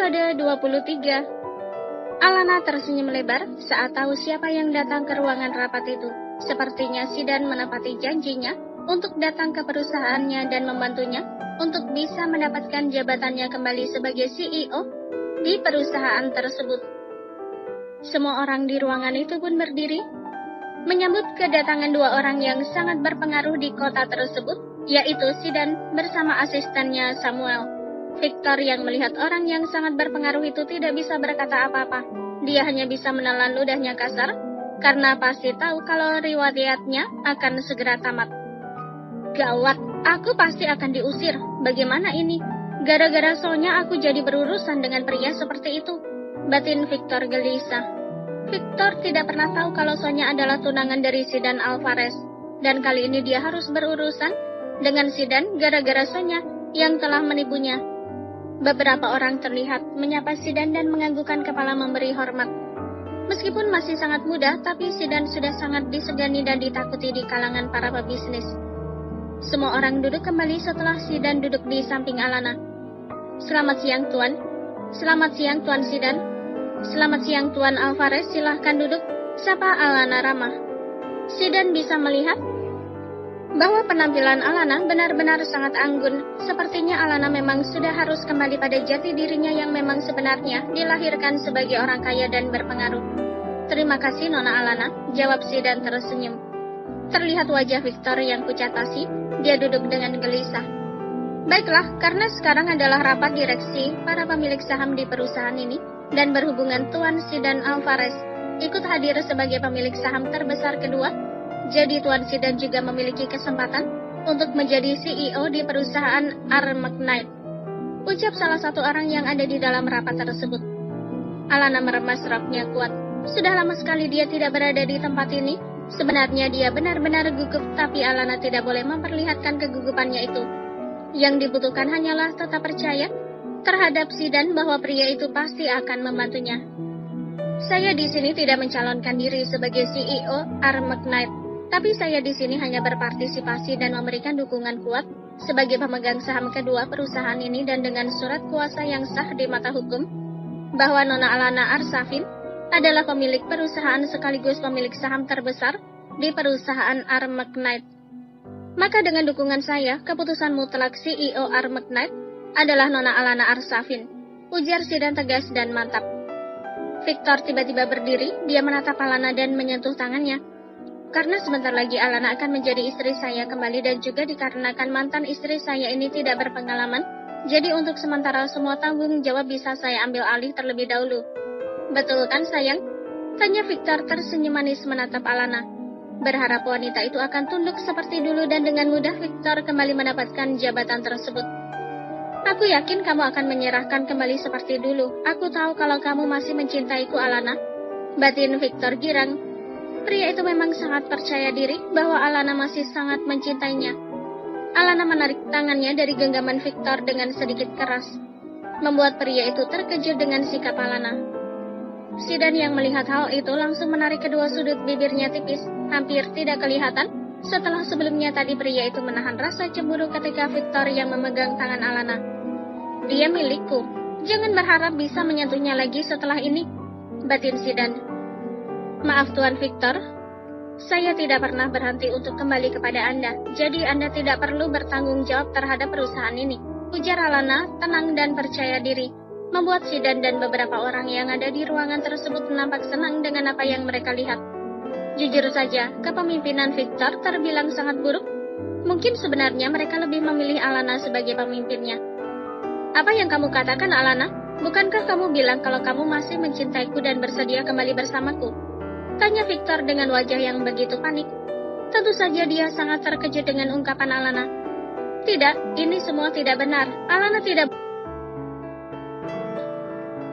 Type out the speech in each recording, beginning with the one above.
Episode 23. Alana tersenyum lebar saat tahu siapa yang datang ke ruangan rapat itu. Sepertinya Sidan menepati janjinya untuk datang ke perusahaannya dan membantunya untuk bisa mendapatkan jabatannya kembali sebagai CEO di perusahaan tersebut. Semua orang di ruangan itu pun berdiri, menyambut kedatangan dua orang yang sangat berpengaruh di kota tersebut, yaitu Sidan bersama asistennya Samuel. Victor yang melihat orang yang sangat berpengaruh itu tidak bisa berkata apa-apa. Dia hanya bisa menelan ludahnya kasar, karena pasti tahu kalau riwayatnya akan segera tamat. Gawat, aku pasti akan diusir. Bagaimana ini? Gara-gara Sonya aku jadi berurusan dengan pria seperti itu. Batin Victor gelisah. Victor tidak pernah tahu kalau Sonya adalah tunangan dari Sidan Alvarez. Dan kali ini dia harus berurusan dengan Sidan gara-gara Sonya yang telah menipunya. Beberapa orang terlihat menyapa Sidan dan menganggukkan kepala memberi hormat. Meskipun masih sangat muda, tapi Sidan sudah sangat disegani dan ditakuti di kalangan para pebisnis. Semua orang duduk kembali setelah Sidan duduk di samping Alana. Selamat siang, Tuan. Selamat siang, Tuan Sidan. Selamat siang, Tuan Alvarez. Silahkan duduk. Sapa Alana ramah. Sidan bisa melihat bahwa penampilan Alana benar-benar sangat anggun. Sepertinya Alana memang sudah harus kembali pada jati dirinya yang memang sebenarnya dilahirkan sebagai orang kaya dan berpengaruh. Terima kasih, Nona Alana, jawab Sidan tersenyum. Terlihat wajah Victor yang pucat pasi, dia duduk dengan gelisah. Baiklah, karena sekarang adalah rapat direksi para pemilik saham di perusahaan ini, dan berhubungan Tuan Sidan Alvarez ikut hadir sebagai pemilik saham terbesar kedua. Jadi Tuan Sidan juga memiliki kesempatan untuk menjadi CEO di perusahaan Armagnite, ucap salah satu orang yang ada di dalam rapat tersebut. Alana meremas roknya kuat. Sudah lama sekali dia tidak berada di tempat ini. Sebenarnya dia benar-benar gugup, tapi Alana tidak boleh memperlihatkan kegugupannya itu. Yang dibutuhkan hanyalah tetap percaya terhadap Sidan bahwa pria itu pasti akan membantunya. Saya di sini tidak mencalonkan diri sebagai CEO Armagnite. Tapi saya di sini hanya berpartisipasi dan memberikan dukungan kuat sebagai pemegang saham kedua perusahaan ini dan dengan surat kuasa yang sah di mata hukum bahwa Nona Alana Arsafin adalah pemilik perusahaan sekaligus pemilik saham terbesar di perusahaan Armagnite. Maka dengan dukungan saya, keputusan mutlak CEO Armagnite adalah Nona Alana Arsafin, ujar Sidan tegas dan mantap. Victor tiba-tiba berdiri, dia menatap Alana dan menyentuh tangannya. Karena sebentar lagi Alana akan menjadi istri saya kembali dan juga dikarenakan mantan istri saya ini tidak berpengalaman, jadi untuk sementara semua tanggung jawab bisa saya ambil alih terlebih dahulu. Betul kan sayang? Tanya Victor tersenyum manis menatap Alana. Berharap wanita itu akan tunduk seperti dulu dan dengan mudah Victor kembali mendapatkan jabatan tersebut. Aku yakin kamu akan menyerahkan kembali seperti dulu. Aku tahu kalau kamu masih mencintaiku, Alana. Batin Victor girang. Pria itu memang sangat percaya diri bahwa Alana masih sangat mencintainya. Alana menarik tangannya dari genggaman Victor dengan sedikit keras, membuat pria itu terkejut dengan sikap Alana. Sidan yang melihat hal itu langsung menarik kedua sudut bibirnya tipis, hampir tidak kelihatan, setelah sebelumnya tadi pria itu menahan rasa cemburu ketika Victor yang memegang tangan Alana. Dia milikku, jangan berharap bisa menyentuhnya lagi setelah ini, batin Sidan. Maaf Tuan Victor, saya tidak pernah berhenti untuk kembali kepada Anda, jadi Anda tidak perlu bertanggung jawab terhadap perusahaan ini, ujar Alana tenang dan percaya diri, membuat Sidan dan beberapa orang yang ada di ruangan tersebut nampak senang dengan apa yang mereka lihat. Jujur saja, kepemimpinan Victor terbilang sangat buruk. Mungkin sebenarnya mereka lebih memilih Alana sebagai pemimpinnya. Apa yang kamu katakan, Alana? Bukankah kamu bilang kalau kamu masih mencintaiku dan bersedia kembali bersamaku? Tanya Victor dengan wajah yang begitu panik. Tentu saja dia sangat terkejut dengan ungkapan Alana. Tidak, ini semua tidak benar. Alana tidak.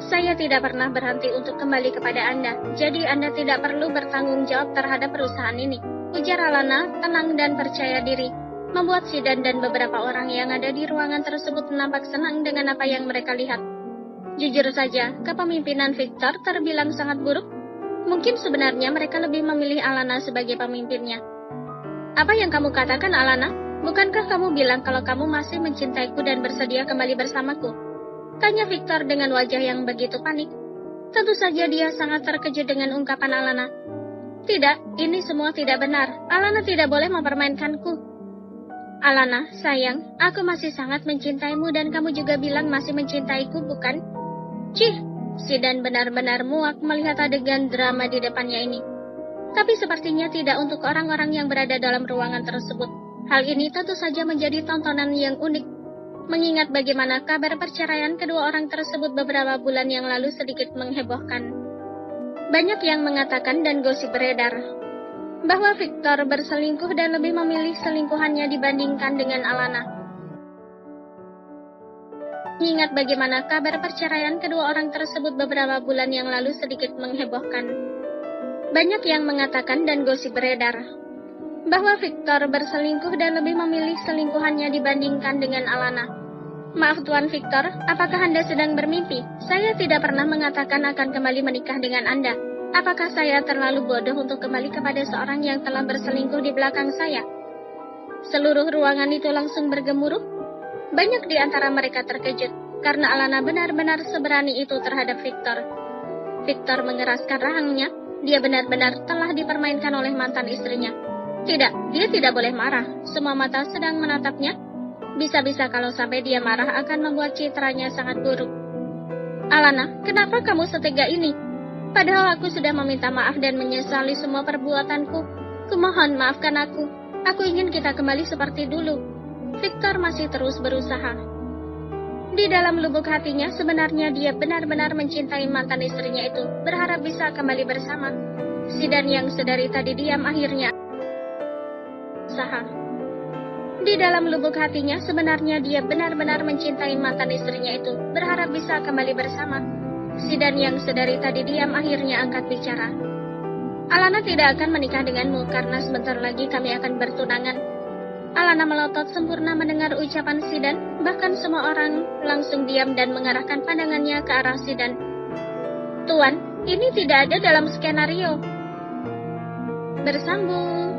Saya tidak pernah berhenti untuk kembali kepada Anda, jadi Anda tidak perlu bertanggung jawab terhadap perusahaan ini, ujar Alana tenang dan percaya diri, membuat Sidan dan beberapa orang yang ada di ruangan tersebut nampak senang dengan apa yang mereka lihat. Jujur saja, kepemimpinan Victor terbilang sangat buruk. Mungkin sebenarnya mereka lebih memilih Alana sebagai pemimpinnya. Apa yang kamu katakan, Alana? Bukankah kamu bilang kalau kamu masih mencintaiku dan bersedia kembali bersamaku? Tanya Victor dengan wajah yang begitu panik. Tentu saja dia sangat terkejut dengan ungkapan Alana. Tidak, ini semua tidak benar. Alana tidak boleh mempermainkanku. Alana, sayang, aku masih sangat mencintaimu dan kamu juga bilang masih mencintaiku, bukan? Cih, Sidan benar-benar muak melihat adegan drama di depannya ini. Tapi sepertinya tidak untuk orang-orang yang berada dalam ruangan tersebut. Hal ini tentu saja menjadi tontonan yang unik. Mengingat bagaimana kabar perceraian kedua orang tersebut beberapa bulan yang lalu sedikit menghebohkan. Banyak yang mengatakan dan gosip beredar bahwa Victor berselingkuh dan lebih memilih selingkuhannya dibandingkan dengan Alana. Mengingat bagaimana kabar perceraian kedua orang tersebut beberapa bulan yang lalu sedikit menghebohkan. Banyak yang mengatakan dan gosip beredar bahwa Victor berselingkuh dan lebih memilih selingkuhannya dibandingkan dengan Alana. Maaf Tuan Victor, apakah Anda sedang bermimpi? Saya tidak pernah mengatakan akan kembali menikah dengan Anda. Apakah saya terlalu bodoh untuk kembali kepada seorang yang telah berselingkuh di belakang saya? Seluruh ruangan itu langsung bergemuruh. Banyak di antara mereka terkejut, karena Alana benar-benar seberani itu terhadap Victor. Victor mengeraskan rahangnya, dia benar-benar telah dipermainkan oleh mantan istrinya. Tidak, dia tidak boleh marah, semua mata sedang menatapnya. Bisa-bisa kalau sampai dia marah akan membuat citranya sangat buruk. Alana, kenapa kamu setega ini? Padahal aku sudah meminta maaf dan menyesali semua perbuatanku. Kumohon maafkan aku. Aku ingin kita kembali seperti dulu. Victor masih terus berusaha. Di dalam lubuk hatinya sebenarnya dia benar-benar mencintai mantan istrinya itu, berharap bisa kembali bersama. Sidan yang sedari tadi diam akhirnya usaha. Di dalam lubuk hatinya sebenarnya dia benar-benar mencintai mantan istrinya itu, berharap bisa kembali bersama. Sidan yang sedari tadi diam akhirnya angkat bicara. Alana tidak akan menikah denganmu karena sebentar lagi kami akan bertunangan. Alana melotot sempurna mendengar ucapan Sidan, bahkan semua orang langsung diam dan mengarahkan pandangannya ke arah Sidan. Tuan, ini tidak ada dalam skenario. Bersambung.